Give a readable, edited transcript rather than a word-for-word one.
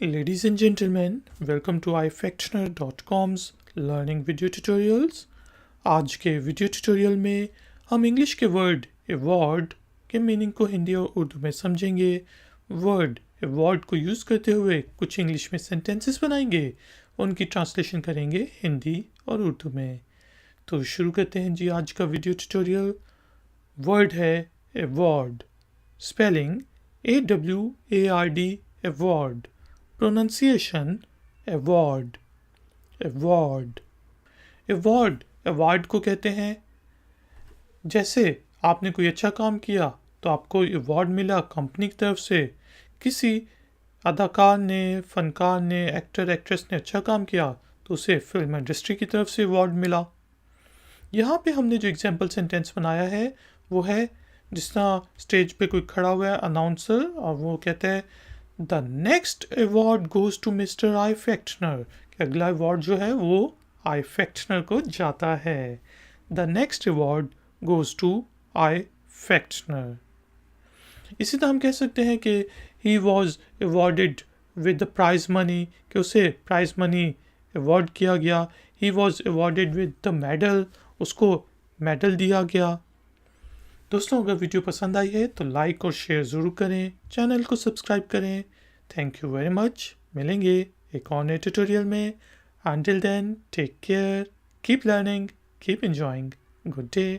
Ladies and gentlemen, welcome to Ifactner.com's Learning Video Tutorials। आज के video tutorial में हम इंग्लिश के वर्ड एवॉर्ड के मीनिंग को हिंदी और उर्दू में समझेंगे। वर्ड एवॉर्ड को यूज़ करते हुए कुछ इंग्लिश में सेंटेंसेस बनाएंगे, उनकी ट्रांसलेशन करेंगे हिंदी और उर्दू में। तो शुरू करते हैं जी आज का वीडियो ट्यूटोरियल। वर्ड है award, spelling AWARD, award, pronunciation award, award. Award award को कहते हैं। जैसे आपने कोई अच्छा काम किया तो आपको अवार्ड मिला कंपनी की तरफ से। किसी अदाकार ने, फनकार ने, एक्टर एक्ट्रेस ने अच्छा काम किया तो उसे फिल्म इंडस्ट्री की तरफ से अवार्ड मिला। यहाँ पे हमने जो एग्जाम्पल सेंटेंस बनाया है वो है जिस तरह स्टेज पे कोई खड़ा हुआ है अनाउंसर और वो कहता है the next award goes to mister आईफैक्टनर, कि अगला अवार्ड जो है वो आईफैक्टनर को जाता है। The next award goes to आईफैक्टनर। इसी तरह हम कह सकते हैं कि he was awarded with the prize money, कि उसे प्राइज मनी अवॉर्ड किया गया। He was awarded with the medal, उसको मेडल दिया गया। दोस्तों, अगर वीडियो पसंद आई है तो लाइक और शेयर ज़रूर करें, चैनल को सब्सक्राइब करें। Thank you very much. मिलेंगे एक और नए ट्यूटोरियल में। Until then, take care, keep learning, keep enjoying. Good day.